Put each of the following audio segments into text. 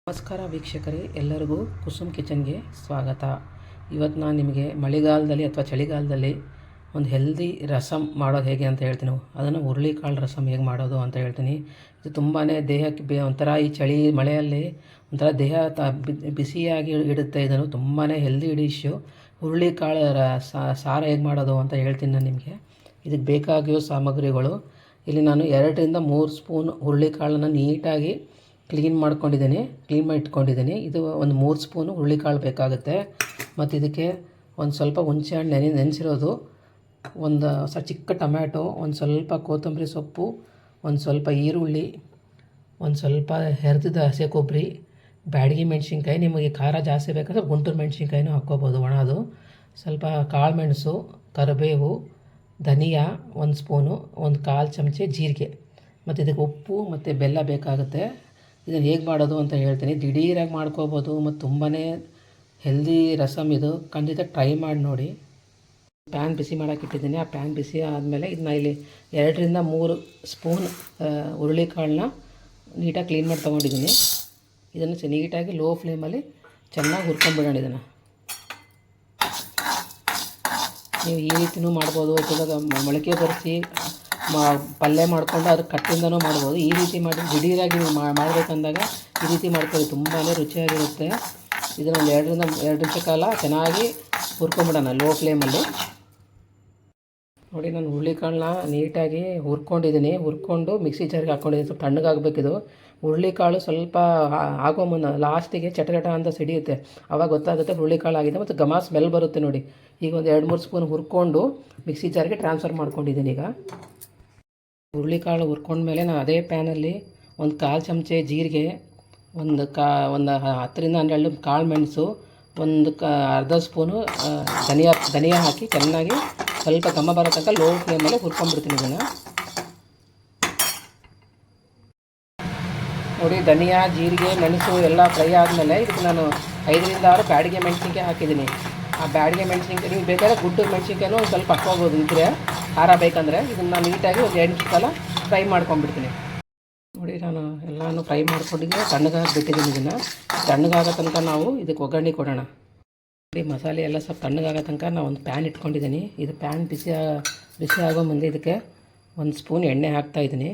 ನಮಸ್ಕಾರ ವೀಕ್ಷಕರೇ, ಎಲ್ಲರಿಗೂ ಕುಸುಮ್ ಕಿಚನ್ಗೆ ಸ್ವಾಗತ. ಇವತ್ತು ನಾನು ನಿಮಗೆ ಮಳೆಗಾಲದಲ್ಲಿ ಅಥವಾ ಚಳಿಗಾಲದಲ್ಲಿ ಒಂದು ಹೆಲ್ದಿ ರಸಮ್ ಮಾಡೋದು ಹೇಗೆ ಅಂತ ಹೇಳ್ತೀನಿ. ಅದನ್ನು ಹುರುಳಿಕಾಳು ರಸಮ್ ಹೇಗೆ ಮಾಡೋದು ಅಂತ ಹೇಳ್ತೀನಿ. ಇದು ತುಂಬಾ ದೇಹಕ್ಕೆ ಒಂಥರ ಈ ಚಳಿ ಮಳೆಯಲ್ಲಿ ಒಂಥರ ದೇಹ ಬಿಸಿಯಾಗಿ ಇಡುತ್ತೆ. ಇದನ್ನು ತುಂಬಾ ಹೆಲ್ದಿ ಡಿಶ್ಶು. ಹುರುಳಿಕಾಳು ಸಾರು ಹೇಗೆ ಮಾಡೋದು ಅಂತ ಹೇಳ್ತೀನಿ ನಾನು ನಿಮಗೆ. ಇದಕ್ಕೆ ಬೇಕಾಗಿರೋ ಸಾಮಗ್ರಿಗಳು, ಇಲ್ಲಿ ನಾನು 2ರಿಂದ 3 ಸ್ಪೂನ್ ಹುರುಳಿಕಾಳನ್ನು ನೀಟಾಗಿ ಕ್ಲೀನ್ ಮಾಡಿ ಇಟ್ಕೊಂಡಿದ್ದೀನಿ. ಇದು ಒಂದು 3 ಸ್ಪೂನು ಹುರುಳಿಕಾಳು ಬೇಕಾಗುತ್ತೆ. ಮತ್ತು ಇದಕ್ಕೆ ಒಂದು ಸ್ವಲ್ಪ ಹುಣಸೆ ಹಣ್ಣು ನೆನೆಸಿರೋದು, ಒಂದು ಚಿಕ್ಕ ಟೊಮ್ಯಾಟೊ, ಒಂದು ಸ್ವಲ್ಪ ಕೊತ್ತಂಬರಿ ಸೊಪ್ಪು, ಒಂದು ಸ್ವಲ್ಪ ಈರುಳ್ಳಿ, ಒಂದು ಸ್ವಲ್ಪ ಹೆರ್ದಿದ ಹಸಿ ಕೊಬ್ಬರಿ, ಬ್ಯಾಡಗಿ ಮೆಣಸಿನ್ಕಾಯಿ. ನಿಮಗೆ ಖಾರ ಜಾಸ್ತಿ ಬೇಕಾದರೆ ಗುಂಟೂರು ಮೆಣಸಿನ್ಕಾಯಿನೂ ಹಾಕ್ಕೋಬೋದು, ಒಣದು. ಸ್ವಲ್ಪ ಕಾಳು ಮೆಣಸು, ಕರಿಬೇವು, ಧನಿಯಾ 1 ಸ್ಪೂನು, ಒಂದು 1/4 ಚಮಚೆ ಜೀರಿಗೆ, ಮತ್ತು ಇದಕ್ಕೆ ಉಪ್ಪು ಮತ್ತು ಬೆಲ್ಲ ಬೇಕಾಗುತ್ತೆ. ಇದನ್ನು ಹೇಗೆ ಮಾಡೋದು ಅಂತ ಹೇಳ್ತೀನಿ. ದಿಢೀರಾಗಿ ಮಾಡ್ಕೋಬೋದು ಮತ್ತು ತುಂಬಾ ಹೆಲ್ದಿ ರಸಮ್ ಇದು. ಖಂಡಿತ ಟ್ರೈ ಮಾಡಿ ನೋಡಿ. ಪ್ಯಾನ್ ಬಿಸಿ ಮಾಡೋಕ್ಕಿಟ್ಟಿದ್ದೀನಿ. ಆ ಪ್ಯಾನ್ ಬಿಸಿ ಆದಮೇಲೆ ಇದನ್ನ ಇಲ್ಲಿ 2ರಿಂದ 3 ಸ್ಪೂನ್ ಹುರುಳಿಕಾಳನ್ನ ನೀಟಾಗಿ ಕ್ಲೀನ್ ಮಾಡಿ ತೊಗೊಂಡಿದ್ದೀನಿ. ಇದನ್ನು ನೀಟಾಗಿ ಲೋ ಫ್ಲೇಮಲ್ಲಿ ಚೆನ್ನಾಗಿ ಹುರ್ಕೊಂಡ್ಬಿಡೋಣ. ಇದನ್ನು ನೀವು ಈ ರೀತಿಯೂ ಮಾಡ್ಬೋದು, ಅಥವಾ ಮೊಳಕೆ ಬರೆಸಿ ಪಲ್ಯ ಮಾಡಿಕೊಂಡು ಅದ್ರ ಕಟ್ಟಿಂದನೂ ಮಾಡ್ಬೋದು. ಈ ರೀತಿ ಮಾಡಿ ದಿಢೀರಾಗಿ ನೀವು ಮಾಡಬೇಕಂದಾಗ ಈ ರೀತಿ ಮಾಡ್ಕೊಳ್ಳಿ, ತುಂಬಾ ರುಚಿಯಾಗಿರುತ್ತೆ. ಇದನ್ನು ಒಂದು 2 ನಿಮಿಷ ಕಾಲ ಚೆನ್ನಾಗಿ ಹುರ್ಕೊಂಬಿಡೋಣ ಲೋ ಫ್ಲೇಮಲ್ಲಿ. ನೋಡಿ, ನಾನು ಹುರುಳಿಕಾಳನ್ನ ನೀಟಾಗಿ ಹುರ್ಕೊಂಡು ಮಿಕ್ಸಿ ಜಾರ್ಗೆ ಹಾಕ್ಕೊಂಡಿದ್ದೀನಿ. ಸ್ವಲ್ಪ ತಣ್ಣಗಾಗಬೇಕಿದು. ಹುರುಳಿಕಾಳು ಸ್ವಲ್ಪ ಆಗೋ ಮುನ್ನ ಲಾಸ್ಟಿಗೆ ಚಟಚಟ ಅಂತ ಸಿಡಿಯುತ್ತೆ, ಆವಾಗ ಗೊತ್ತಾಗುತ್ತೆ ಹುರುಳಿಕಾಳು ಆಗಿದೆ. ಮತ್ತು ಘಮ ಸ್ಮೆಲ್ ಬರುತ್ತೆ ನೋಡಿ. ಈಗ ಒಂದು 2-3 ಸ್ಪೂನ್ ಹುರ್ಕೊಂಡು ಮಿಕ್ಸಿ ಜಾರ್ಗೆ ಟ್ರಾನ್ಸ್ಫರ್ ಮಾಡ್ಕೊಂಡಿದ್ದೀನಿ. ಈಗ ಹುರುಳಿಕಾಳು ಹುರ್ಕೊಂಡ್ಮೇಲೆ ನಾನು ಅದೇ ಪ್ಯಾನಲ್ಲಿ ಒಂದು 1/4 ಚಮಚೆ ಜೀರಿಗೆ, ಒಂದು 10ರಿಂದ 12 ಕಾಳು ಮೆಣಸು, ಒಂದು ಅರ್ಧ ಸ್ಪೂನು ಧನಿಯಾ ಹಾಕಿ ಚೆನ್ನಾಗಿ ಸ್ವಲ್ಪ ಘಮ ಬರೋ ತನಕ ಲೋ ಫ್ಲೇಮಲ್ಲಿ ಹುರ್ಕೊಂಡ್ಬಿಡ್ತೀನಿ. ಇದನ್ನು ನೋಡಿ, ಧನಿಯಾ, ಜೀರಿಗೆ, ಮೆಣಸು ಎಲ್ಲ ಫ್ರೈ ಆದಮೇಲೆ ಇದಕ್ಕೆ ನಾನು 5ರಿಂದ 6 ಬ್ಯಾಡಗಿ ಮೆಣಸಿನ್ಕಾಯಿ ಹಾಕಿದ್ದೀನಿ. ಆ ಬ್ಯಾಡಗಿ ಮೆಣಸಿನ್ಕಾಯಿ ನೀವು ಬೇಕಾದ್ರೆ ಗುಂಟೂರು ಮೆಣಸಿನ್ಕಾಯಿನೂ ಒಂದು ಸ್ವಲ್ಪ ಹಾಕ್ಕೋಬೋದು ಇದ್ದರೆ, ಖಾರ ಬೇಕಂದರೆ. ಇದನ್ನು ನೀಟಾಗಿ ಒಂದು 2 ನಿಮಿಷ ಕಾಲ ಫ್ರೈ ಮಾಡ್ಕೊಂಡ್ಬಿಡ್ತೀನಿ. ನೋಡಿ, ನಾನು ಎಲ್ಲನೂ ಫ್ರೈ ಮಾಡ್ಕೊಂಡಿದ್ದೀನಿ, ತಣ್ಣಗಾಗಿ ಬಿಟ್ಟಿದ್ದೀನಿ. ಇದನ್ನು ತಣ್ಣಗಾಗೋ ತನಕ ನಾವು ಇದಕ್ಕೆ ಒಗ್ಗರಣೆ ಕೊಡೋಣ. ನೋಡಿ, ಮಸಾಲೆ ಎಲ್ಲ ಸ್ವಲ್ಪ ತಣ್ಣಗಾಗೋ ತನಕ ನಾನು ಒಂದು ಪ್ಯಾನ್ ಇಟ್ಕೊಂಡಿದ್ದೀನಿ. ಇದು ಪ್ಯಾನ್ ಬಿಸಿ ಆಗೋ ಮುಂದೆ ಇದಕ್ಕೆ 1 ಸ್ಪೂನ್ ಎಣ್ಣೆ ಹಾಕ್ತಾಯಿದ್ದೀನಿ.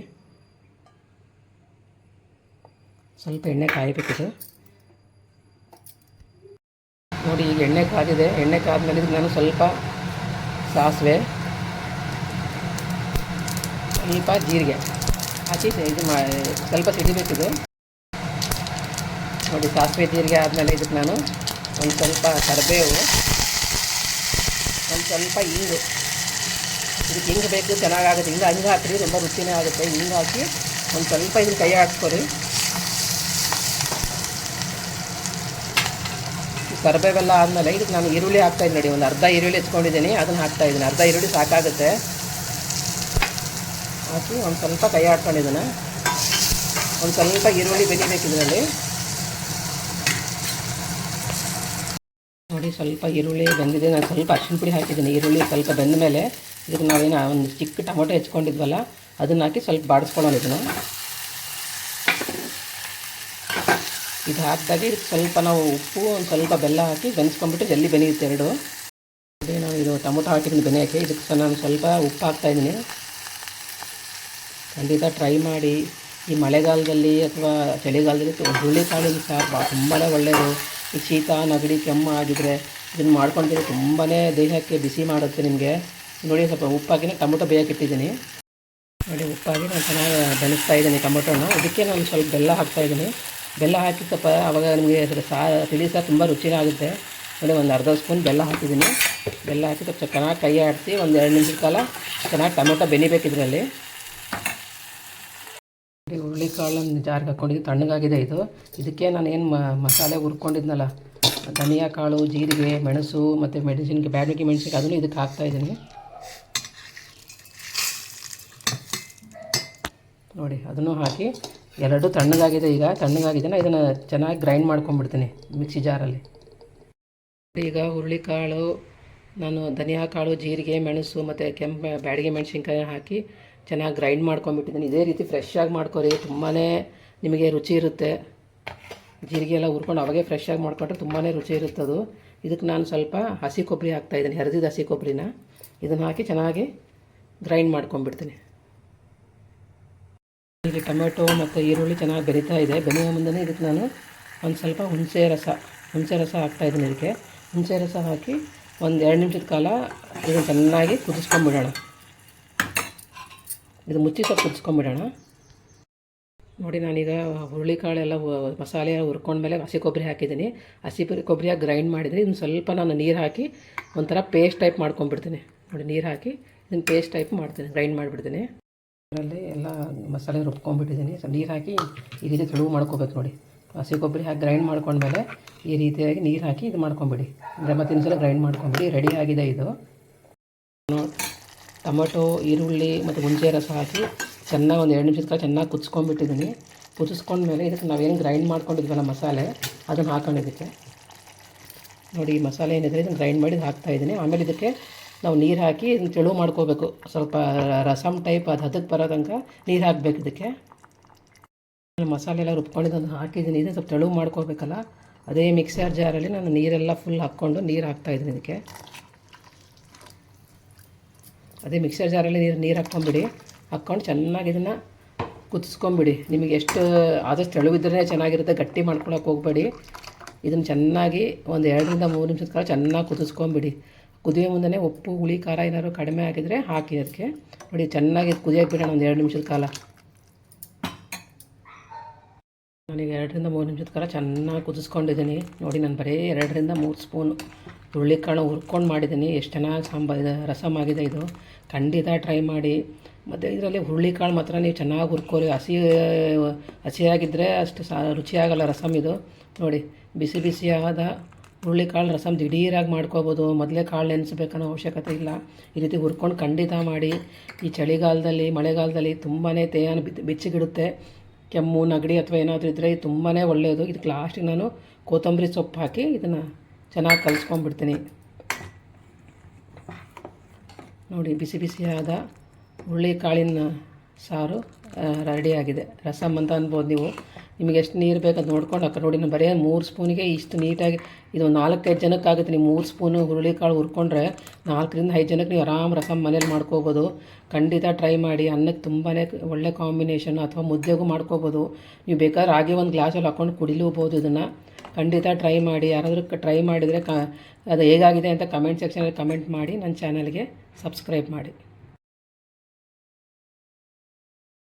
ಸ್ವಲ್ಪ ಎಣ್ಣೆ ಕಾಯಬೇಕಿದು. ನೋಡಿ, ಈಗ ಎಣ್ಣೆ ಕಾದಿದೆ. ಎಣ್ಣೆ ಕಾದ್ಮೇಲೆ ಇದಕ್ಕೆ ನಾನು ಸ್ವಲ್ಪ ಸಾಸಿವೆ, ಸ್ವಲ್ಪ ಜೀರಿಗೆ ಹಾಕಿ ಇದು ಸ್ವಲ್ಪ ಸಿಡಿಬೇಕಿದು. ನೋಡಿ, ಸಾಸಿವೆ ಜೀರಿಗೆ ಆದಮೇಲೆ ಇದಕ್ಕೆ ನಾನು ಒಂದು ಸ್ವಲ್ಪ ಕರಿಬೇವು, ಒಂದು ಸ್ವಲ್ಪ ಹಿಂಗು. ಇದಕ್ಕೆ ಹಿಂಗೆ ಬೇಕು, ಚೆನ್ನಾಗಾಗುತ್ತೆ. ಹಿಂಗೆ ಹಾಕಿರಿ, ತುಂಬ ರುಚಿನೇ ಆಗುತ್ತೆ. ಹಿಂಗೆ ಹಾಕಿ ಒಂದು ಸ್ವಲ್ಪ ಇದನ್ನು ಕೈ ಆಡಿಸ್ಕೊರಿ. ಕರಿಬೇವೆಲ್ಲ ಆದಮೇಲೆ ಇದಕ್ಕೆ ನಾನು ಈರುಳ್ಳಿ ಹಾಕ್ತಾಯಿದ್ದೀನಿ. ನೋಡಿ, ಒಂದು ಅರ್ಧ ಈರುಳ್ಳಿ ಹೆಚ್ಕೊಂಡಿದ್ದೀನಿ, ಅದನ್ನು ಹಾಕ್ತಾಯಿದ್ದೀನಿ. ಅರ್ಧ ಈರುಳ್ಳಿ ಸಾಕಾಗುತ್ತೆ. ಹಾಕಿ ಒಂದು ಸ್ವಲ್ಪ ಕೈ ಆಡ್ಕೊಂಡಿದ್ದಾನೆ. ಒಂದು ಸ್ವಲ್ಪ ಈರುಳ್ಳಿ ಬೆಳಿಬೇಕು ಇದರಲ್ಲಿ. ನೋಡಿ, ಸ್ವಲ್ಪ ಈರುಳ್ಳಿ ಬೆಂದಿದೆ. ನಾನು ಸ್ವಲ್ಪ ಅರಿಶಿನ ಪುಡಿ ಹಾಕಿದ್ದೀನಿ. ಈರುಳ್ಳಿ ಸ್ವಲ್ಪ ಬೆಂದ ಮೇಲೆ ಇದಕ್ಕೆ ನಾವೇನು ಒಂದು ಚಿಕ್ಕ ಟೊಮೊಟೊ ಹೆಚ್ಕೊಂಡಿದ್ವಲ್ಲ ಅದನ್ನು ಹಾಕಿ ಸ್ವಲ್ಪ ಬಾಡಿಸ್ಕೊಳ್ಳೋಣ. ಇದನ್ನು ಇದು ಹಾಕಿದಾಗ ಇದಕ್ಕೆ ಸ್ವಲ್ಪ ನಾವು ಉಪ್ಪು, ಒಂದು ಸ್ವಲ್ಪ ಬೆಲ್ಲ ಹಾಕಿ ಬೆನೆಸ್ಕೊಂಡ್ಬಿಟ್ಟು ಜಲ್ದಿ ಬೆನೆಯುತ್ತೆ ಎರಡು. ಅದೇ ನಾನು ಇದು ಟೊಮೊಟೊ ಹಾಕಿದ್ದೀನಿ ಬೆನೆಯೋಕ್ಕೆ. ಇದಕ್ಕೆ ನಾನು ಸ್ವಲ್ಪ ಉಪ್ಪು ಹಾಕ್ತಾಯಿದ್ದೀನಿ. ಖಂಡಿತ ಟ್ರೈ ಮಾಡಿ. ಈ ಮಳೆಗಾಲದಲ್ಲಿ ಅಥವಾ ಚಳಿಗಾಲದಲ್ಲಿ ಹುರುಳಿಕಾಳಿನ ಸಾರು ತುಂಬಾ ಒಳ್ಳೆಯದು. ಈ ಶೀತ, ನೆಗಡಿ, ಕೆಮ್ಮು ಆಗಿದ್ರೆ ಇದನ್ನು ಮಾಡ್ಕೊಂಡಿದ್ರೆ ತುಂಬಾ ದೇಹಕ್ಕೆ ಬಿಸಿ ಮಾಡುತ್ತೆ ನಿಮಗೆ. ನೋಡಿ, ಸ್ವಲ್ಪ ಉಪ್ಪಾಗಿನೇ ಟೊಮೊಟೊ ಬೇಯಕ್ಕಿಟ್ಟಿದ್ದೀನಿ. ನೋಡಿ, ಉಪ್ಪಾಗಿ ನಾನು ಚೆನ್ನಾಗಿ ಬೆಳೆಸ್ತಾ ಇದ್ದೀನಿ ಟೊಮೊಟೊನ. ಇದಕ್ಕೆ ನಾನು ಸ್ವಲ್ಪ ಬೆಲ್ಲ ಹಾಕ್ತಾಯಿದ್ದೀನಿ. ಬೆಲ್ಲ ಹಾಕಿ ಸ್ವಲ್ಪ ಆವಾಗ ನಿಮಗೆ ತಿಳಿ ಸಾರು ತುಂಬ ರುಚಿನೇ ಆಗುತ್ತೆ. ನೋಡಿ, ಒಂದು ಅರ್ಧ ಸ್ಪೂನ್ ಬೆಲ್ಲ ಹಾಕಿದ್ದೀನಿ. ಬೆಲ್ಲ ಹಾಕಿ ಸ್ವಲ್ಪ ಚೆನ್ನಾಗಿ ಕೈ ಆಡಿಸಿ ಒಂದು 2 ನಿಮಿಷದ ಕಾಲ ಚೆನ್ನಾಗಿ ಟೊಮೊಟೊ ಬೆನಿಬೇಕಿದ್ರಲ್ಲಿ. ಹುರುಳಿಕಾಳನ್ನು ಜಾರ್ಗೆ ಹಾಕ್ಕೊಂಡಿದ್ದು ತಣ್ಣಗಾಗಿದೆ ಇದು. ಇದಕ್ಕೆ ನಾನು ಏನು ಮಸಾಲೆ ಹುರ್ಕೊಂಡಿದ್ನಲ್ಲ, ಧನಿಯಾ ಕಾಳು, ಜೀರಿಗೆ, ಮೆಣಸು ಮತ್ತು ಬ್ಯಾಡಗಿ ಮೆಣಸಿನ್ಕಾಯಿ, ಅದನ್ನು ಇದಕ್ಕೆ ಹಾಕ್ತಾಯಿದ್ದೀನಿ. ನೋಡಿ, ಅದನ್ನು ಹಾಕಿ ಎರಡು ತಣ್ಣಗಾಗಿದೆ. ಈಗ ತಣ್ಣಗಾಗಿದ್ದೇನೆ, ಇದನ್ನು ಚೆನ್ನಾಗಿ ಗ್ರೈಂಡ್ ಮಾಡ್ಕೊಂಡ್ಬಿಡ್ತೀನಿ ಮಿಕ್ಸಿ ಜಾರಲ್ಲಿ. ಈಗ ಹುರುಳಿಕಾಳು ನಾನು ಧನಿಯಾ ಕಾಳು, ಜೀರಿಗೆ, ಮೆಣಸು ಮತ್ತು ಬ್ಯಾಡಗಿ ಮೆಣಸಿನ್ಕಾಯಿ ಹಾಕಿ ಚೆನ್ನಾಗಿ ಗ್ರೈಂಡ್ ಮಾಡ್ಕೊಂಡ್ಬಿಟ್ಟಿದ್ದೀನಿ. ಇದೇ ರೀತಿ ಫ್ರೆಶ್ ಆಗಿ ಮಾಡ್ಕೊರಿ, ತುಂಬಾ ನಿಮಗೆ ರುಚಿ ಇರುತ್ತೆ. ಜೀರಿಗೆ ಎಲ್ಲ ಹುರ್ಕೊಂಡು ಅವಾಗೇ ಫ್ರೆಶ್ಶಾಗಿ ಮಾಡಿಕೊಂಡ್ರೆ ತುಂಬಾ ರುಚಿ ಇರುತ್ತದು. ಇದಕ್ಕೆ ನಾನು ಸ್ವಲ್ಪ ಹಸಿ ಕೊಬ್ಬರಿ ಹಾಕ್ತಾಯಿದ್ದೀನಿ, ಹೆರೆದಿದ ಹಸಿ ಕೊಬ್ಬರಿನ. ಇದನ್ನು ಹಾಕಿ ಚೆನ್ನಾಗಿ ಗ್ರೈಂಡ್ ಮಾಡ್ಕೊಂಡ್ಬಿಡ್ತೀನಿ. ಇಲ್ಲಿ ಟೊಮೆಟೊ ಮತ್ತು ಈರುಳ್ಳಿ ಚೆನ್ನಾಗಿ ಬೆರೀತಾ ಇದೆ. ಬೆಳೆಯೋ ಮುಂದೆ ಇದಕ್ಕೆ ನಾನು ಒಂದು ಸ್ವಲ್ಪ ಹುಣಸೆ ರಸ ಹಾಕ್ತಾಯಿದ್ದೀನಿ. ಇದಕ್ಕೆ ಹುಣಸೆ ರಸ ಹಾಕಿ ಒಂದು 2 ನಿಮಿಷದ ಕಾಲ ಇದನ್ನು ಚೆನ್ನಾಗಿ ಕುದಿಸ್ಕೊಂಬಿಡೋಣ. ಇದು ಮುಚ್ಚಿ ಸ್ವಲ್ಪ ಕುದಿಸ್ಕೊಂಬಿಡೋಣ. ನೋಡಿ, ನಾನೀಗ ಹುರುಳಿಕಾಳೆಲ್ಲ ಮಸಾಲೆ ಹುರ್ಕೊಂಡ್ಮೇಲೆ ಹಸಿ ಕೊಬ್ಬರಿ ಹಾಕಿದ್ದೀನಿ. ಹಸಿ ಕೊಬ್ಬರಿಯಾಗಿ ಗ್ರೈಂಡ್ ಮಾಡಿದ್ದೀನಿ. ಇದನ್ನು ಸ್ವಲ್ಪ ನಾನು ನೀರು ಹಾಕಿ ಒಂಥರ ಪೇಸ್ಟ್ ಟೈಪ್ ಮಾಡ್ಕೊಂಡ್ಬಿಡ್ತೀನಿ. ನೋಡಿ, ನೀರು ಹಾಕಿ ಇದನ್ನು ಪೇಸ್ಟ್ ಟೈಪ್ ಮಾಡ್ತೀನಿ, ಗ್ರೈಂಡ್ ಮಾಡಿಬಿಡ್ತೀನಿ. ಅದರಲ್ಲಿ ಎಲ್ಲ ಮಸಾಲೆ ರುಬ್ಕೊಂಡ್ಬಿಟ್ಟಿದ್ದೀನಿ. ನೀರು ಹಾಕಿ ಈ ರೀತಿ ತೆಳುವು ಮಾಡ್ಕೋಬೇಕು. ನೋಡಿ, ಹಸಿ ಕೊಬ್ಬರಿ ಹಾಕಿ ಗ್ರೈಂಡ್ ಮಾಡ್ಕೊಂಡ್ಮೇಲೆ ಈ ರೀತಿಯಾಗಿ ನೀರು ಹಾಕಿ ಇದು ಮಾಡ್ಕೊಂಬಿಡಿ. ಅಂದರೆ ಮತ್ತೆ ಇನ್ನೊಂದ್ಸಲ ಗ್ರೈಂಡ್ ಮಾಡ್ಕೊಂಬಿಡಿ. ರೆಡಿ ಆಗಿದೆ ಇದು. ಟೊಮೆಟೊ, ಈರುಳ್ಳಿ ಮತ್ತು ಹುಣಸೆ ರಸ ಹಾಕಿ ಚೆನ್ನಾಗಿ ಒಂದು 2 ನಿಮಿಷದ ಕಾಲ ಚೆನ್ನಾಗಿ ಕುದಿಸ್ಕೊಂಡ್ಬಿಟ್ಟಿದ್ದೀನಿ. ಕುದಿಸ್ಕೊಂಡ್ಮೇಲೆ ಇದಕ್ಕೆ ನಾವೇನು ಗ್ರೈಂಡ್ ಮಾಡ್ಕೊಂಡಿದ್ವಲ್ಲ ಮಸಾಲೆ, ಅದನ್ನು ಹಾಕೊಂಡಿದ್ದಕ್ಕೆ ನೋಡಿ, ಈ ಮಸಾಲೆ ಏನಿದೆ ಇದನ್ನು ಗ್ರೈಂಡ್ ಮಾಡಿ ಹಾಕ್ತಾಯಿದ್ದೀನಿ. ಆಮೇಲೆ ಇದಕ್ಕೆ ನಾವು ನೀರು ಹಾಕಿ ಇದನ್ನು ತೆಳು ಮಾಡ್ಕೋಬೇಕು. ಸ್ವಲ್ಪ ರಸಮ್ ಟೈಪ್ ಅದು ಹದಕ್ಕೆ ಬರೋ ತನಕ ನೀರು ಹಾಕಬೇಕು. ಇದಕ್ಕೆ ಮಸಾಲೆ ಎಲ್ಲ ರುಬ್ಕೊಂಡಿದ್ದನ್ನು ಹಾಕಿದ್ದೀನಿ. ಇದನ್ನು ಸ್ವಲ್ಪ ತೆಳು ಮಾಡ್ಕೋಬೇಕಲ್ಲ, ಅದೇ ಮಿಕ್ಸರ್ ಜಾರಲ್ಲಿ ನಾನು ನೀರೆಲ್ಲ ಫುಲ್ ಹಾಕ್ಕೊಂಡು ನೀರು ಹಾಕ್ತಾಯಿದ್ದೀನಿ. ಇದಕ್ಕೆ ಅದೇ ಮಿಕ್ಸರ್ ಜಾರಲ್ಲಿ ನೀರು ಹಾಕ್ಕೊಂಬಿಡಿ. ಹಾಕ್ಕೊಂಡು ಚೆನ್ನಾಗಿ ಇದನ್ನು ಕುದಿಸ್ಕೊಂಬಿಡಿ. ನಿಮಗೆ ಎಷ್ಟು ಆದಷ್ಟು ತೆಳುವಿದ್ರೇ ಚೆನ್ನಾಗಿರುತ್ತೆ, ಗಟ್ಟಿ ಮಾಡ್ಕೊಳಕ್ಕೆ ಹೋಗಬೇಡಿ. ಇದನ್ನು ಚೆನ್ನಾಗಿ ಒಂದು 2 ರಿಂದ 3 ನಿಮಿಷದ ಕಾಲ ಚೆನ್ನಾಗಿ ಕುದಿಸ್ಕೊಂಬಿಡಿ. ಕುದಿಯೋ ಮುಂದೆ ಉಪ್ಪು, ಹುಳಿ, ಖಾರ ಏನಾದ್ರು ಕಡಿಮೆ ಆಗಿದ್ದರೆ ಹಾಕಿ. ಅದಕ್ಕೆ ನೋಡಿ, ಚೆನ್ನಾಗಿ ಕುದಿಯೋಕೆ ಬಿಡೋಣ ಒಂದು 2 ನಿಮಿಷದ ಕಾಲ. ನಾನೀಗ 2 ರಿಂದ 3 ನಿಮಿಷದ ಕಾಲ ಚೆನ್ನಾಗಿ ಕುದಿಸ್ಕೊಂಡಿದ್ದೀನಿ. ನೋಡಿ, ನಾನು ಬರೀ 2 ರಿಂದ 3 ಸ್ಪೂನ್ ಹುರುಳಿಕಾಳು ಹುರ್ಕೊಂಡು ಮಾಡಿದ್ದೀನಿ. ಎಷ್ಟು ಚೆನ್ನಾಗಿ ರಸಮ್ ಆಗಿದೆ ಇದು. ಖಂಡಿತ ಟ್ರೈ ಮಾಡಿ. ಮತ್ತು ಇದರಲ್ಲಿ ಹುರುಳಿಕಾಳು ಮಾತ್ರ ನೀವು ಚೆನ್ನಾಗಿ ಹುರ್ಕೋರಿ. ಹಸಿಯಾಗಿದ್ದರೆ ಅಷ್ಟು ರುಚಿಯಾಗಲ್ಲ ರಸಮ್ ಇದು. ನೋಡಿ, ಬಿಸಿ ಬಿಸಿಯಾದ ಹುರುಳಿಕಾಳು ರಸಮ್ ದಿಢೀರಾಗಿ ಮಾಡ್ಕೋಬೋದು. ಮೊದಲೇ ಕಾಳು ನೆನೆಸ್ಬೇಕನ್ನೋ ಅವಶ್ಯಕತೆ ಇಲ್ಲ. ಈ ರೀತಿ ಹುರ್ಕೊಂಡು ಖಂಡಿತ ಮಾಡಿ. ಈ ಚಳಿಗಾಲದಲ್ಲಿ, ಮಳೆಗಾಲದಲ್ಲಿ ತುಂಬಾ ತೇಯಾನ ಬೆಚ್ಚಗಿಡುತ್ತೆ. ಕೆಮ್ಮು, ನೆಗಡಿ ಅಥವಾ ಏನಾದರೂ ಇದ್ದರೆ ತುಂಬಾ ಒಳ್ಳೆಯದು. ಇದಕ್ಕೆ ಲಾಸ್ಟಿಗೆ ನಾನು ಕೊತ್ತಂಬರಿ ಸೊಪ್ಪು ಹಾಕಿ ಇದನ್ನು ಚೆನ್ನಾಗಿ ಕಲಿಸ್ಕೊಂಡ್ಬಿಡ್ತೀನಿ. ನೋಡಿ, ಬಿಸಿ ಬಿಸಿಯಾದ ಹುರುಳಿಕಾಳಿನ ಸಾರು ರೆಡಿಯಾಗಿದೆ. ರಸಮ್ ಅಂತ ಅನ್ಬೋದು ನೀವು. ನಿಮಗೆ ಎಷ್ಟು ನೀರು ಬೇಕಂತ ನೋಡ್ಕೊಂಡು ಹಾಕಿ. ನೋಡಿ, ನಾನು ಬರೀ 3 ಸ್ಪೂನಿಗೆ ಇಷ್ಟು ನೀಟಾಗಿ ಇದು 4-5 ಜನಕ್ಕಾಗುತ್ತೆ. ನೀವು 3 ಸ್ಪೂನು ಹುರುಳಿಕಾಳು ಹುರ್ಕೊಂಡ್ರೆ 4 ರಿಂದ 5 ಜನಕ್ಕೆ ನೀವು ಆರಾಮ್ ರಸಮ್ ಮನೇಲಿ ಮಾಡ್ಕೋಬೋದು. ಖಂಡಿತ ಟ್ರೈ ಮಾಡಿ. ಅನ್ನಕ್ಕೆ ತುಂಬಾ ಒಳ್ಳೆ ಕಾಂಬಿನೇಷನ್. ಅಥವಾ ಮುದ್ದೆಗೂ ಮಾಡ್ಕೋಬೋದು. ನೀವು ಬೇಕಾದ್ರೆ ರಾಗಿ ಒಂದು ಗ್ಲಾಸಲ್ಲಿ ಹಾಕ್ಕೊಂಡು ಕುಡಿಲೂಬೋದು. ಇದನ್ನು ಖಂಡಿತ ಟ್ರೈ ಮಾಡಿ. ಯಾರಾದರೂ ಟ್ರೈ ಮಾಡಿದರೆ ಅದು ಹೇಗಾಗಿದೆ ಅಂತ ಕಮೆಂಟ್ ಸೆಕ್ಷನಲ್ಲಿ ಕಮೆಂಟ್ ಮಾಡಿ. ನನ್ನ ಚಾನಲ್ಗೆ ಸಬ್ಸ್ಕ್ರೈಬ್ ಮಾಡಿ.